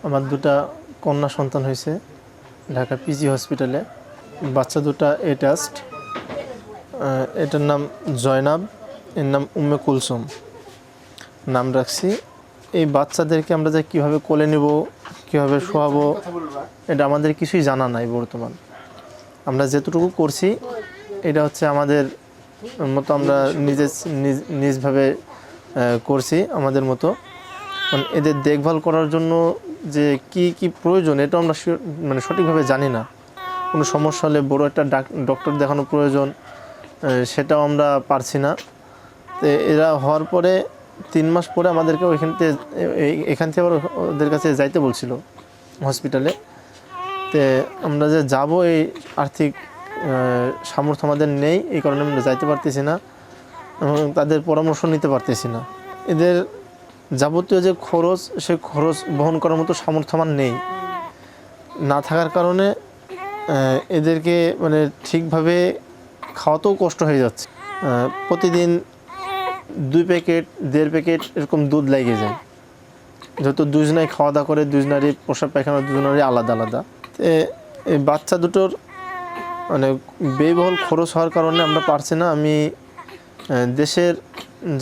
আমার দুটা কন্যা সন্তান হয়েছে ঢাকা পিজি হসপিটালে। বাচ্চা দুটা এটাস্ট, এটার নাম জয়নাব, এর নাম উম্মে কুলসুম নাম রাখছি। এই বাচ্চাদেরকে আমরা যে কীভাবে কোলে নেব, কীভাবে শোয়াবো, এটা আমাদের কিছুই জানা নাই বর্তমান। আমরা যেটুকু করছি এটা হচ্ছে আমাদের মতো, আমরা নিজভাবে করছি আমাদের মতো। মানে এদের দেখভাল করার জন্য যে কি কি প্রয়োজন এটা আমরা সঠিকভাবে জানি না। কোনো সমস্যা হলে বড় একটা ডক্টর দেখানো প্রয়োজন, সেটাও আমরা পারছি না। তো এরা হওয়ার পরে 3 মাস পরে আমাদেরকে এখান থেকে আবার ওদের কাছে যাইতে বলছিল হসপিটালে। তো আমরা যে যাব এই আর্থিক সামর্থ্য আমাদের নেই, এই কারণে আমরা যাইতে পারতেছি না এবং তাদের পরামর্শ নিতে পারতেছি না। এদের যাবতীয় যে খরচ, সেই খরচ বহন করার মতো সামর্থ্য আমার নেই। না থাকার কারণে এদেরকে ঠিকভাবে খাওয়াতেও কষ্ট হয়ে যাচ্ছে। প্রতিদিন 2 প্যাকেট 1.5 প্যাকেট এরকম দুধ লেগে যায়, যেহেতু দুজনাই খাওয়া দাওয়া করে, দুজনারই প্রসাব পায়খানা দুজনারই আলাদা আলাদা। এই বাচ্চা দুটোর ব্যয়বহুল খরচ হওয়ার কারণে আমরা পারছি না। আমি দেশের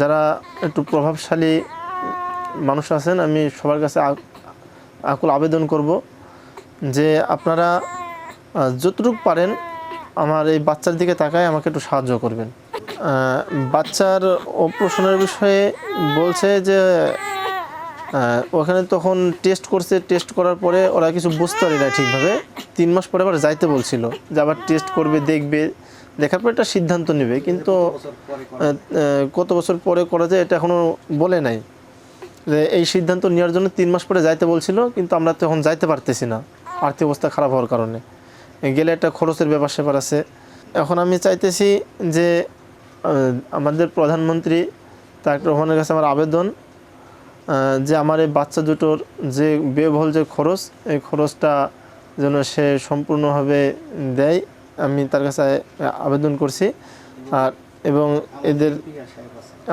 যারা একটু প্রভাবশালী মানুষ আছেন, আমি সবার কাছে আকুল আবেদন করব যে আপনারা যতটুকু পারেন আমার এই বাচ্চার দিকে তাকায় আমাকে একটু সাহায্য করবেন। বাচ্চার অপারেশনের বিষয়ে বলছে যে ওখানে তখন টেস্ট করছে, টেস্ট করার পরে ওরা কিছু বুঝতে পারে না ঠিকভাবে। 3 মাস পরে আবার যাইতে বলছিল যে আবার টেস্ট করবে, দেখবে, দেখার পর একটা সিদ্ধান্ত নেবে। কিন্তু কত বছর পরে করা যায় এটা এখনও বলে নাই। এই সিদ্ধান্ত নেওয়ার জন্য 3 মাস পরে যাইতে বলছিল, কিন্তু আমরা তো এখন যাইতে পারতেছি না আর্থিক অবস্থা খারাপ হওয়ার কারণে। গেলে একটা খরচের ব্যাপার স্যাপার আছে। এখন আমি চাইতেছি যে আমাদের প্রধানমন্ত্রী তারেক রহমানের কাছে আমার আবেদন যে আমার এই বাচ্চা দুটোর যে ব্যয়বহুল যে খরচ, এই খরচটা যেন সে সম্পূর্ণভাবে দেয়, আমি তার কাছে আবেদন করছি। আর এবং এদের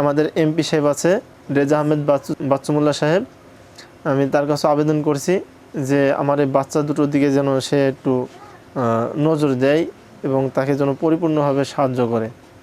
আমাদের এমপি সাহেব আছে রেজা আহমেদ বাচ্চুমুল্লাহ সাহেব, আমি তার কাছে আবেদন করছি যে আমার এই বাচ্চা দুটোর দিকে যেন সে একটু নজর দেয় এবং তাকে যেন পরিপূর্ণভাবে সাহায্য করে।